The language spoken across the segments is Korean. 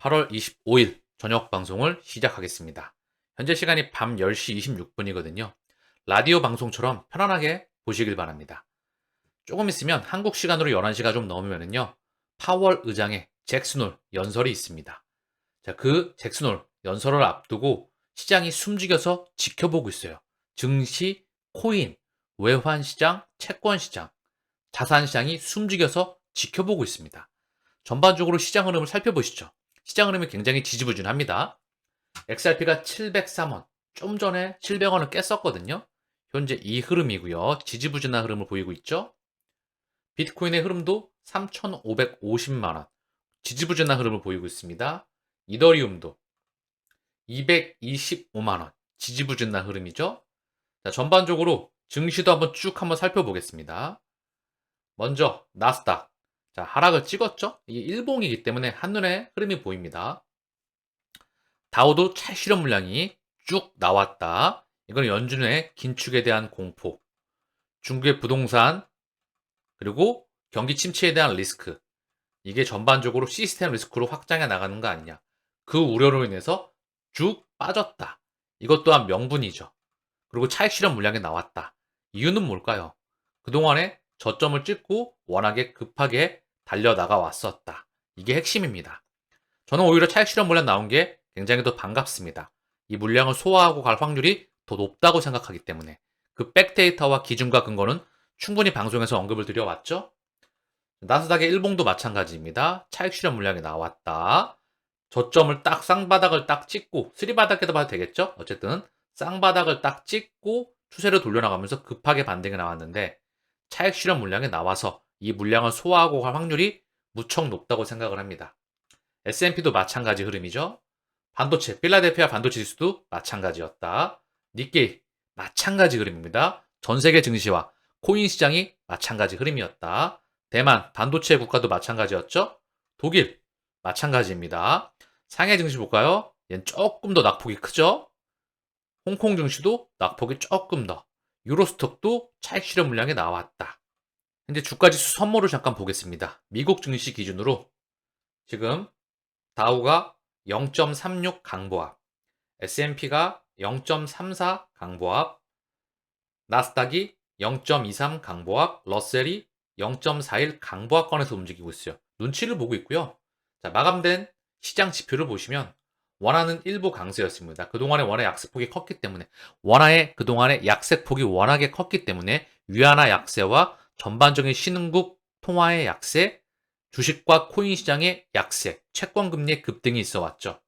8월 25일 저녁 방송을 시작하겠습니다. 현재 시간이 밤 10시 26분이거든요. 라디오 방송처럼 편안하게 보시길 바랍니다. 조금 있으면 한국 시간으로 11시가 좀 넘으면요. 파월 의장의 잭스놀 연설이 있습니다. 자, 그 잭스놀 연설을 앞두고 시장이 숨죽여서 지켜보고 있어요. 증시, 코인, 외환시장, 채권시장, 자산시장이 숨죽여서 지켜보고 있습니다. 전반적으로 시장 흐름을 살펴보시죠. 시장 흐름이 굉장히 지지부진합니다. XRP가 703원, 좀 전에 700원을 깼었거든요. 현재 이 흐름이고요. 지지부진한 흐름을 보이고 있죠. 비트코인의 흐름도 3,550만원, 지지부진한 흐름을 보이고 있습니다. 이더리움도 225만원, 지지부진한 흐름이죠. 자, 전반적으로 증시도 한번 살펴보겠습니다. 먼저 나스닥. 자, 하락을 찍었죠? 이게 일봉이기 때문에 한눈에 흐름이 보입니다. 다우도 차익 실현 물량이 쭉 나왔다. 이건 연준의 긴축에 대한 공포, 중국의 부동산, 그리고 경기 침체에 대한 리스크. 이게 전반적으로 시스템 리스크로 확장해 나가는 거 아니냐. 그 우려로 인해서 쭉 빠졌다. 이것 또한 명분이죠. 그리고 차익 실현 물량이 나왔다. 이유는 뭘까요? 그동안에 저점을 찍고 워낙에 급하게 달려나가 왔었다. 이게 핵심입니다. 저는 오히려 차익 실현 물량 나온 게 굉장히 더 반갑습니다. 이 물량을 소화하고 갈 확률이 더 높다고 생각하기 때문에 그 백데이터와 기준과 근거는 충분히 방송에서 언급을 드려왔죠. 나스닥의 일봉도 마찬가지입니다. 차익 실현 물량이 나왔다. 저점을 딱 쌍바닥을 딱 찍고 쓰리바닥에도 봐도 되겠죠. 어쨌든 쌍바닥을 딱 찍고 추세를 돌려나가면서 급하게 반등이 나왔는데 차익 실현 물량이 나와서 이 물량을 소화하고 갈 확률이 무척 높다고 생각을 합니다. S&P도 마찬가지 흐름이죠. 반도체, 필라델피아 반도체 지수도 마찬가지였다. 니케이 마찬가지 흐름입니다. 전 세계 증시와 코인 시장이 마찬가지 흐름이었다. 대만 반도체 국가도 마찬가지였죠. 독일 마찬가지입니다. 상해 증시 볼까요? 얘는 조금 더 낙폭이 크죠. 홍콩 증시도 낙폭이 조금 더. 유로스톡도 차익 실현 물량이 나왔다. 현재 주가지수 선물을 잠깐 보겠습니다. 미국 증시 기준으로 지금 다우가 0.36 강보합, S&P가 0.34 강보합, 나스닥이 0.23 강보합, 러셀이 0.41 강보합권에서 움직이고 있어요. 눈치를 보고 있고요. 자, 마감된 시장 지표를 보시면 원화는 일부 강세였습니다. 그동안에 원화 약세폭이 컸기 때문에 원화의 그동안의 약세폭이 워낙에 컸기 때문에 위안화 약세와 전반적인 신흥국 통화의 약세, 주식과 코인 시장의 약세, 채권 금리의 급등이 있어 왔죠.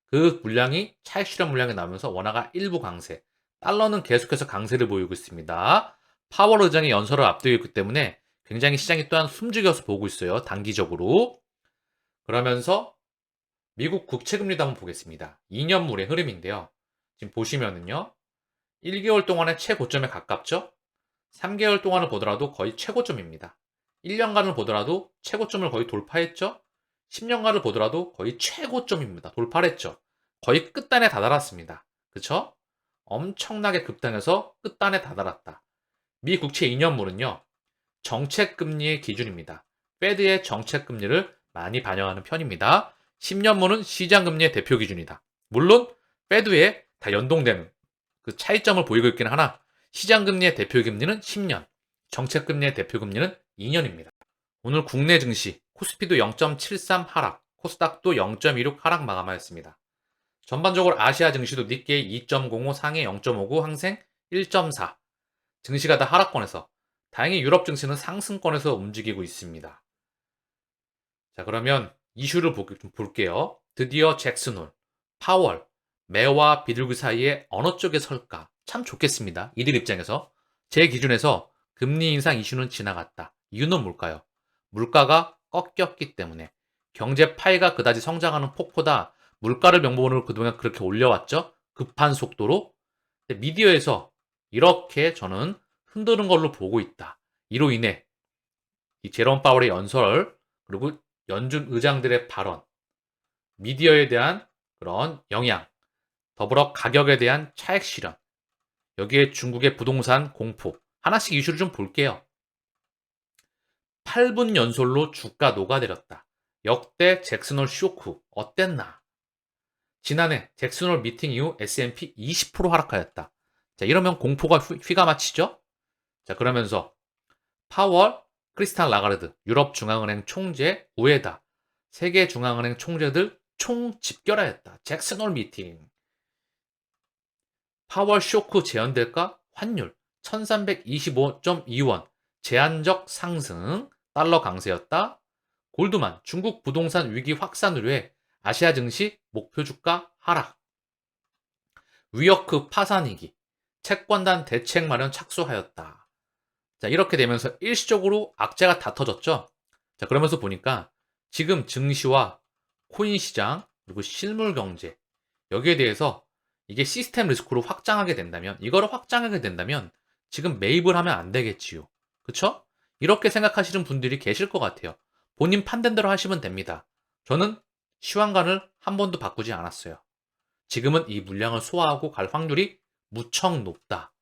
그 물량이 차익 실현 물량이 나오면서 원화가 일부 강세, 달러는 계속해서 강세를 보이고 있습니다. 파월 의장의 연설을 앞두고 있기 때문에 굉장히 시장이 또한 숨죽여서 보고 있어요. 단기적으로. 그러면서 미국 국채금리도 한번 보겠습니다. 2년물의 흐름인데요. 지금 보시면은요. 1개월 동안의 최고점에 가깝죠? 3개월 동안을 보더라도 거의 최고점입니다. 1년간을 보더라도 최고점을 거의 돌파했죠? 10년간을 보더라도 거의 최고점입니다. 돌파를 했죠? 거의 끝단에 다다랐습니다. 그쵸? 엄청나게 급등해서 끝단에 다다랐다. 미 국채 2년물은요. 정책금리의 기준입니다. 페드의 정책금리를 많이 반영하는 편입니다. 10년물은 시장금리의 대표 기준이다. 물론 페드에 다 연동되는 그 차이점을 보이고 있긴 하나 시장금리의 대표금리는 10년, 정책금리의 대표금리는 2년입니다. 오늘 국내 증시 코스피도 0.73 하락, 코스닥도 0.26 하락 마감하였습니다. 전반적으로 아시아 증시도 니케이 2.05, 상해 0.59, 항생 1.4 증시가 다 하락권에서 다행히 유럽 증시는 상승권에서 움직이고 있습니다. 자, 그러면 이슈를 좀 볼게요. 드디어 잭슨홀, 파월, 매와 비둘기 사이에 어느 쪽에 설까? 참 좋겠습니다. 이들 입장에서. 제 기준에서 금리 인상 이슈는 지나갔다. 이유는 뭘까요? 물가가 꺾였기 때문에. 경제 파이가 그다지 성장하는 폭보다 물가를 명분으로 그동안 그렇게 올려왔죠? 급한 속도로. 미디어에서 이렇게 저는 흔드는 걸로 보고 있다. 이로 인해 이 제롬 파월의 연설, 그리고 연준 의장들의 발언, 미디어에 대한 그런 영향, 더불어 가격에 대한 차익 실현, 여기에 중국의 부동산 공포, 하나씩 이슈를 좀 볼게요. 8분 연설로 주가 녹아내렸다. 역대 잭슨홀 쇼크 어땠나? 지난해 잭슨홀 미팅 이후 S&P 20% 하락하였다. 자, 이러면 공포가 휘가 마치죠? 자, 그러면서 파월, 크리스탈 라가르드, 유럽 중앙은행 총재, 우에다, 세계 중앙은행 총재들 총 집결하였다. 잭슨홀 미팅. 파월 쇼크 재현될까? 환율 1325.2원 제한적 상승, 달러 강세였다. 골드만 중국 부동산 위기 확산 우려에 아시아 증시 목표 주가 하락. 위어크 파산 위기, 채권단 대책 마련 착수하였다. 자, 이렇게 되면서 일시적으로 악재가 다 터졌죠. 자, 그러면서 보니까 지금 증시와 코인 시장 그리고 실물 경제 여기에 대해서 이게 시스템 리스크로 확장하게 된다면 이거를 확장하게 된다면 지금 매입을 하면 안 되겠지요. 그쵸? 이렇게 생각하시는 분들이 계실 것 같아요. 본인 판단대로 하시면 됩니다. 저는 시황관을 한 번도 바꾸지 않았어요. 지금은 이 물량을 소화하고 갈 확률이 무척 높다.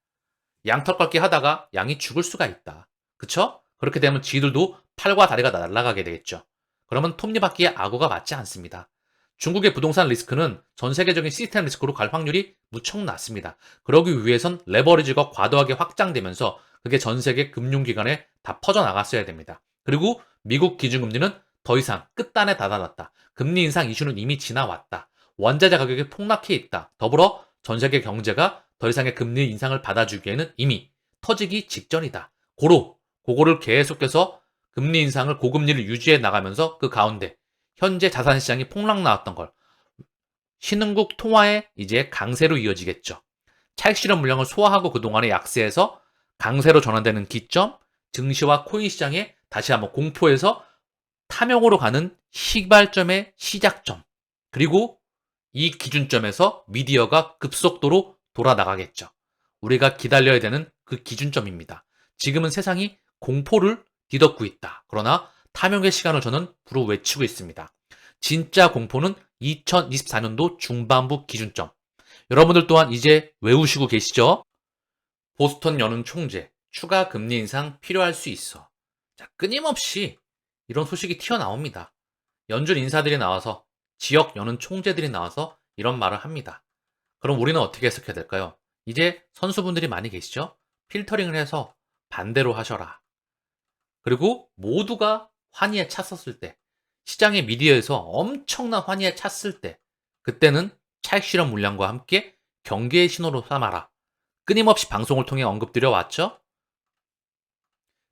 양털 깎기 하다가 양이 죽을 수가 있다. 그쵸? 그렇게 되면 지들도 팔과 다리가 날아가게 되겠죠. 그러면 톱니바퀴에 악어가 맞지 않습니다. 중국의 부동산 리스크는 전 세계적인 시스템 리스크로 갈 확률이 무척 낮습니다. 그러기 위해선 레버리지가 과도하게 확장되면서 그게 전 세계 금융기관에 다 퍼져나갔어야 됩니다. 그리고 미국 기준금리는 더 이상 끝단에 다다랐다. 금리 인상 이슈는 이미 지나왔다. 원자재 가격이 폭락해 있다. 더불어 전 세계 경제가 더 이상의 금리 인상을 받아주기에는 이미 터지기 직전이다. 그거를 계속해서 금리 인상을 고금리를 유지해 나가면서 그 가운데 현재 자산시장이 폭락 나왔던 걸 신흥국 통화의 이제 강세로 이어지겠죠. 차익 실현 물량을 소화하고 그동안의 약세에서 강세로 전환되는 기점, 증시와 코인 시장에 다시 한번 공포에서 탐욕으로 가는 시발점의 시작점, 그리고 이 기준점에서 미디어가 급속도로 돌아나가겠죠. 우리가 기다려야 되는 그 기준점입니다. 지금은 세상이 공포를 뒤덮고 있다. 그러나 탐욕의 시간을 저는 부르 외치고 있습니다. 진짜 공포는 2024년도 중반부 기준점. 여러분들 또한 이제 외우시고 계시죠? 보스턴 연은 총재, 추가 금리 인상 필요할 수 있어. 자, 끊임없이 이런 소식이 튀어나옵니다. 연준 인사들이 나와서 지역 연은 총재들이 나와서 이런 말을 합니다. 그럼 우리는 어떻게 해석해야 될까요? 이제 선수분들이 많이 계시죠? 필터링을 해서 반대로 하셔라. 그리고 모두가 환희에 찼었을 때, 시장의 미디어에서 엄청난 환희에 찼을 때, 그때는 차익 실현 물량과 함께 경계의 신호로 삼아라. 끊임없이 방송을 통해 언급드려 왔죠?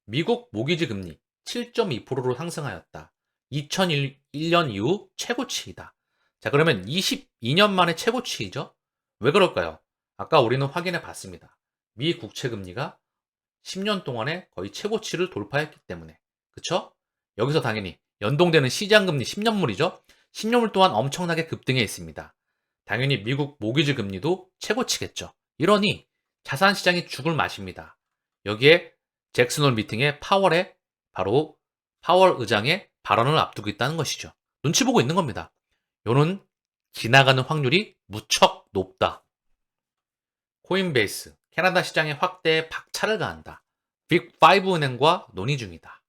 미국 모기지 금리 7.2%로 상승하였다. 2001년 이후 최고치이다. 자, 그러면 22년 만에 최고치이죠? 왜 그럴까요? 아까 우리는 확인해 봤습니다. 미 국채 금리가 10년 동안에 거의 최고치를 돌파했기 때문에. 그쵸? 여기서 당연히 연동되는 시장금리 10년물이죠? 10년물 또한 엄청나게 급등해 있습니다. 당연히 미국 모기지 금리도 최고치겠죠. 이러니 자산시장이 죽을 맛입니다. 여기에 잭슨홀 미팅에 바로 파월 의장의 발언을 앞두고 있다는 것이죠. 눈치 보고 있는 겁니다. 요는 지나가는 확률이 무척 높다. 코인베이스, 캐나다 시장의 확대에 박차를 가한다. 빅5 은행과 논의 중이다.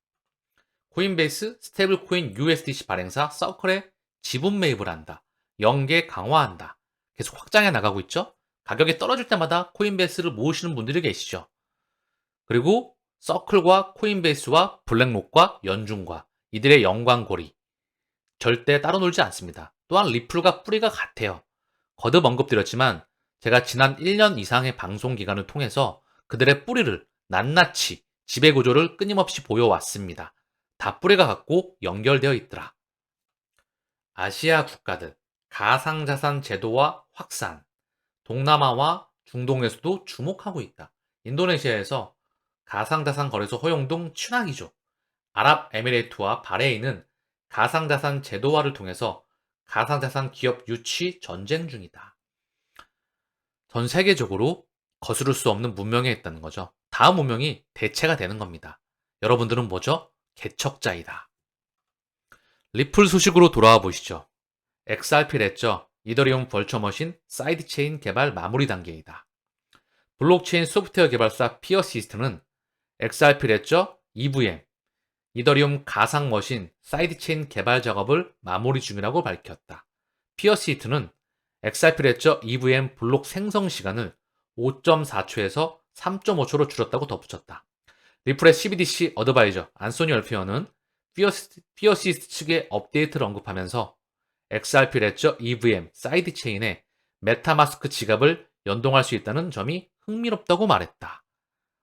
코인베이스 스테이블 코인 USDC 발행사 서클에 지분 매입을 한다. 연계 강화한다. 계속 확장해 나가고 있죠. 가격이 떨어질 때마다 코인베이스를 모으시는 분들이 계시죠. 그리고 서클과 코인베이스와 블랙록과 연준과 이들의 연관고리 절대 따로 놀지 않습니다. 또한 리플과 뿌리가 같아요. 거듭 언급드렸지만 제가 지난 1년 이상의 방송 기간을 통해서 그들의 뿌리를 낱낱이 지배구조를 끊임없이 보여왔습니다. 다 뿌리가 같고 연결되어 있더라. 아시아 국가들 가상자산 제도와 확산, 동남아와 중동에서도 주목하고 있다. 인도네시아에서 가상자산 거래소 허용 등 취약이죠. 아랍에미레이트와 바레인은 가상자산 제도화를 통해서 가상자산 기업 유치 전쟁 중이다. 전 세계적으로 거스를 수 없는 문명에 있다는 거죠. 다음 문명이 대체가 되는 겁니다. 여러분들은 뭐죠? 개척자이다. 리플 소식으로 돌아와 보시죠. XRP 랬죠. 이더리움 벌처머신 사이드체인 개발 마무리 단계이다. 블록체인 소프트웨어 개발사 피어 시스템은 XRP 랬죠. EVM, 이더리움 가상 머신 사이드체인 개발 작업을 마무리 중이라고 밝혔다. 피어시트는 XRP 레저 EVM 블록 생성 시간을 5.4초에서 3.5초로 줄였다고 덧붙였다. 리플의 CBDC 어드바이저 안소니 얼피어는 피어시스트 측의 업데이트를 언급하면서 XRP 레저 EVM 사이드체인에 메타마스크 지갑을 연동할 수 있다는 점이 흥미롭다고 말했다.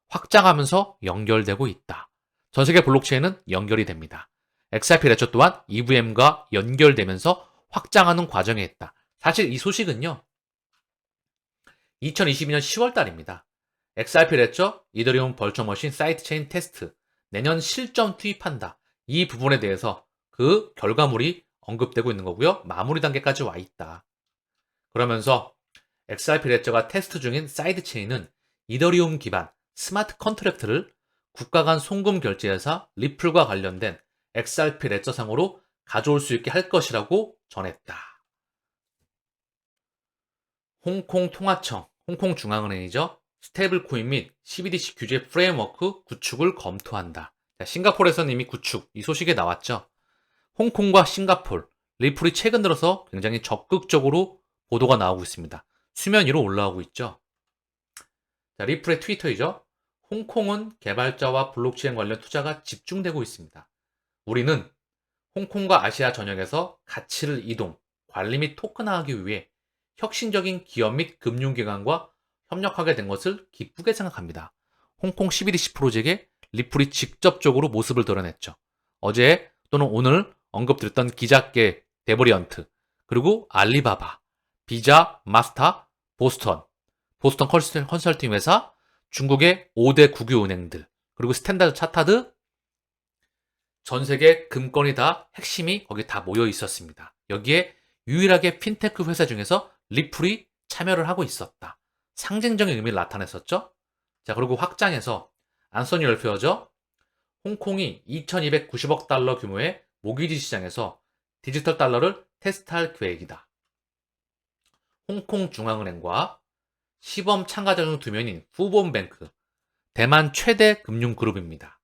확장하면서 연결되고 있다. 전 세계 블록체인은 연결이 됩니다. XRP 레저 또한 EVM과 연결되면서 확장하는 과정에 있다. 사실 이 소식은요, 2022년 10월 달입니다. XRP 레저 이더리움 벌처 머신 사이드체인 테스트 내년 실전 투입한다. 이 부분에 대해서 그 결과물이 언급되고 있는 거고요. 마무리 단계까지 와 있다. 그러면서 XRP 레저가 테스트 중인 사이드체인은 이더리움 기반 스마트 컨트랙트를 국가 간 송금 결제회사 리플과 관련된 XRP 레저상으로 가져올 수 있게 할 것이라고 전했다. 홍콩 통화청, 홍콩 중앙은행이죠. 스테이블 코인 및 CBDC 규제 프레임워크 구축을 검토한다. 자, 싱가포르에서는 이미 구축, 이 소식에 나왔죠. 홍콩과 싱가포르, 리플이 최근 들어서 굉장히 적극적으로 보도가 나오고 있습니다. 수면 위로 올라오고 있죠. 자, 리플의 트위터이죠. 홍콩은 개발자와 블록체인 관련 투자가 집중되고 있습니다. 우리는 홍콩과 아시아 전역에서 가치를 이동, 관리 및 토큰화하기 위해 혁신적인 기업 및 금융기관과 협력하게 된 것을 기쁘게 생각합니다. 홍콩 CBDC 프로젝트에 리플이 직접적으로 모습을 드러냈죠. 어제 또는 오늘 언급드렸던 기자계 데버리언트, 그리고 알리바바, 비자, 마스터, 보스턴 컨설팅 회사, 중국의 5대 국유 은행들, 그리고 스탠다드 차타드, 전 세계 금권이 다 핵심이 거기 다 모여 있었습니다. 여기에 유일하게 핀테크 회사 중에서 리플이 참여를 하고 있었다. 상징적인 의미를 나타냈었죠. 자, 그리고 확장해서 안소니 얼페어죠. 홍콩이 2290억 달러 규모의 모기지 시장에서 디지털 달러를 테스트할 계획이다. 홍콩 중앙은행과 시범 참가자 중 2명인 후본뱅크, 대만 최대 금융그룹입니다.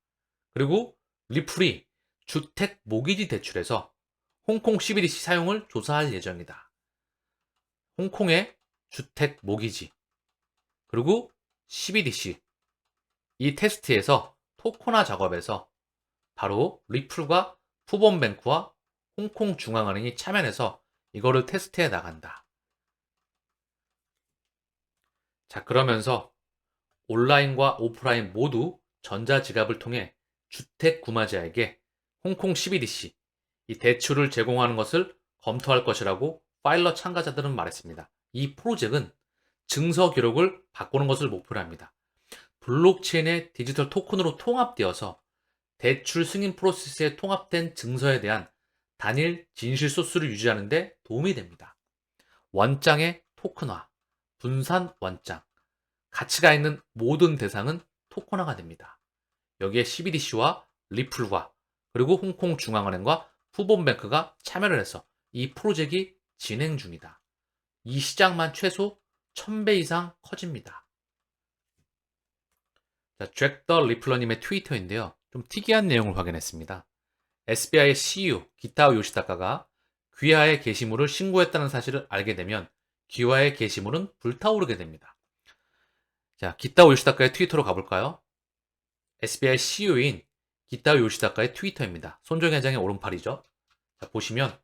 그리고 리플이 주택 모기지 대출에서 홍콩 CBDC 사용을 조사할 예정이다. 홍콩의 주택 모기지, 그리고 CBDC, 이 테스트에서 토큰화 작업에서 바로 리플과 푸본뱅크와 홍콩 중앙은행이 참여해서 이거를 테스트해 나간다. 자, 그러면서 온라인과 오프라인 모두 전자지갑을 통해 주택 구매자에게 홍콩 CBDC, 이 대출을 제공하는 것을 검토할 것이라고 파일럿 참가자들은 말했습니다. 이 프로젝트는 증서 기록을 바꾸는 것을 목표로 합니다. 블록체인의 디지털 토큰으로 통합되어서 대출 승인 프로세스에 통합된 증서에 대한 단일 진실 소스를 유지하는 데 도움이 됩니다. 원장의 토큰화, 분산 원장, 가치가 있는 모든 대상은 토큰화가 됩니다. 여기에 CBDC와 리플과 그리고 홍콩 중앙은행과 푸본뱅크가 참여를 해서 이 프로젝트가 진행 중이다. 이 시장만 최소 1000배 이상 커집니다. 자, 잭더 리플러님의 트위터인데요. 좀 특이한 내용을 확인했습니다. SBI의 CEO 기타오 요시다카가 귀하의 게시물을 신고했다는 사실을 알게 되면 귀하의 게시물은 불타오르게 됩니다. 자, 기타오 요시다카의 트위터로 가볼까요? SBI CEO인 기타오 요시다카의 트위터입니다. 손정희 회장의 오른팔이죠. 자, 보시면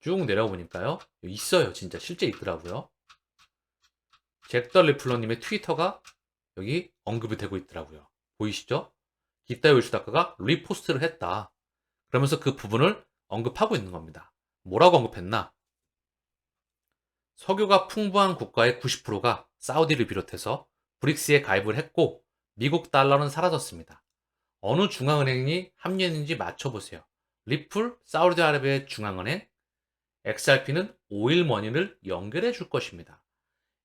쭉 내려가 보니까요. 있어요. 진짜 실제 있더라고요. 잭더 리플러님의 트위터가 여기 언급이 되고 있더라고요. 보이시죠? 기타오 요시다카가 리포스트를 했다. 그러면서 그 부분을 언급하고 있는 겁니다. 뭐라고 언급했나? 석유가 풍부한 국가의 90%가 사우디를 비롯해서 브릭스에 가입을 했고 미국 달러는 사라졌습니다. 어느 중앙은행이 합류했는지 맞춰보세요. 리플, 사우디아라비아의 중앙은행, XRP는 오일머니를 연결해 줄 것입니다.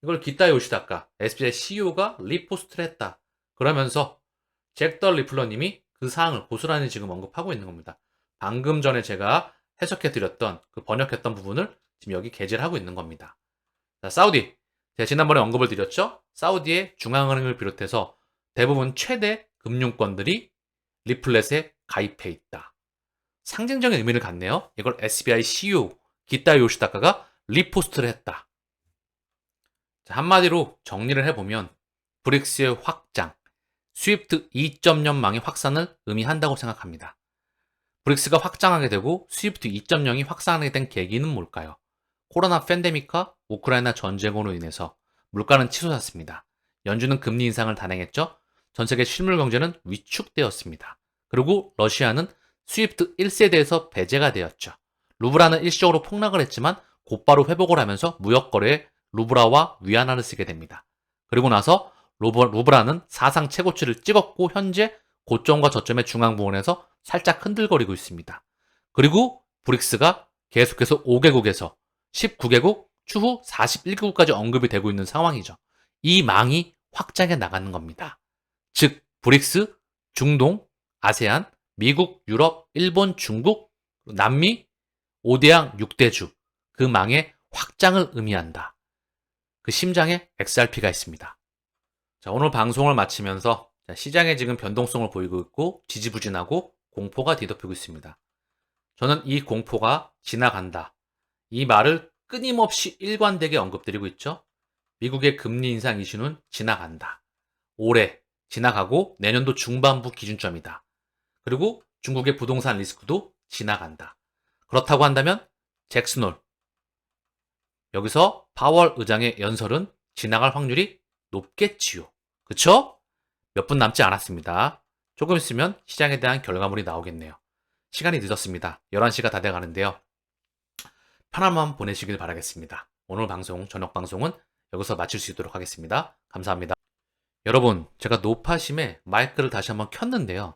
이걸 기타 요시다카, SBI CEO가 리포스트를 했다. 그러면서 잭더 리플러님이 그 사항을 고스란히 지금 언급하고 있는 겁니다. 방금 전에 제가 해석해드렸던 그 번역했던 부분을 지금 여기 게재를 하고 있는 겁니다. 자, 사우디. 제가 지난번에 언급을 드렸죠? 사우디의 중앙은행을 비롯해서 대부분 최대 금융권들이 리플렛에 가입해 있다. 상징적인 의미를 갖네요. 이걸 SBI CEO 기타 요시다카가 리포스트를 했다. 자, 한마디로 정리를 해보면 브릭스의 확장, 스위프트 2.0망의 확산을 의미한다고 생각합니다. 브릭스가 확장하게 되고 스위프트 2.0이 확산하게 된 계기는 뭘까요? 코로나 팬데믹과 우크라이나 전쟁으로 인해서 물가는 치솟았습니다. 연준은 금리 인상을 단행했죠. 전 세계 실물 경제는 위축되었습니다. 그리고 러시아는 스위프트 1세대에서 배제가 되었죠. 루브라는 일시적으로 폭락을 했지만 곧바로 회복을 하면서 무역 거래에 루브라와 위안화를 쓰게 됩니다. 그리고 나서 루브라는 사상 최고치를 찍었고 현재 고점과 저점의 중앙 부분에서 살짝 흔들거리고 있습니다. 그리고 브릭스가 계속해서 5개국에서 19개국, 추후 41개국까지 언급이 되고 있는 상황이죠. 이 망이 확장해 나가는 겁니다. 즉, 브릭스, 중동, 아세안, 미국, 유럽, 일본, 중국, 남미, 5대양 6대주, 그 망의 확장을 의미한다. 그 심장에 XRP가 있습니다. 자, 오늘 방송을 마치면서 시장에 지금 변동성을 보이고 있고 지지부진하고 공포가 뒤덮이고 있습니다. 저는 이 공포가 지나간다. 이 말을 끊임없이 일관되게 언급드리고 있죠. 미국의 금리 인상 이슈는 지나간다. 올해 지나가고 내년도 중반부 기준점이다. 그리고 중국의 부동산 리스크도 지나간다. 그렇다고 한다면 잭슨홀, 여기서 파월 의장의 연설은 지나갈 확률이 높겠지요. 그쵸? 몇 분 남지 않았습니다. 조금 있으면 시장에 대한 결과물이 나오겠네요. 시간이 늦었습니다. 11시가 다 돼가는데요. 편한 마음 보내시길 바라겠습니다. 오늘 방송, 저녁 방송은 여기서 마칠 수 있도록 하겠습니다. 감사합니다. 여러분, 제가 노파심에 마이크를 다시 한번 켰는데요.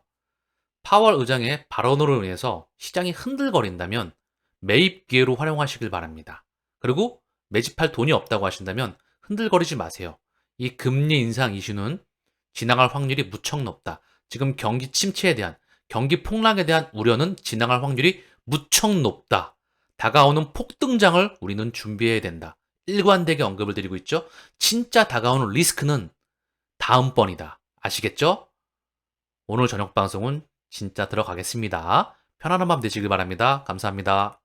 파월 의장의 발언으로 인해서 시장이 흔들거린다면 매입 기회로 활용하시길 바랍니다. 그리고 매집할 돈이 없다고 하신다면 흔들거리지 마세요. 이 금리 인상 이슈는 지나갈 확률이 무척 높다. 지금 경기 침체에 대한, 경기 폭락에 대한 우려는 지나갈 확률이 무척 높다. 다가오는 폭등장을 우리는 준비해야 된다. 일관되게 언급을 드리고 있죠. 진짜 다가오는 리스크는 다음번이다. 아시겠죠? 오늘 저녁 방송은 진짜 들어가겠습니다. 편안한 밤 되시길 바랍니다. 감사합니다.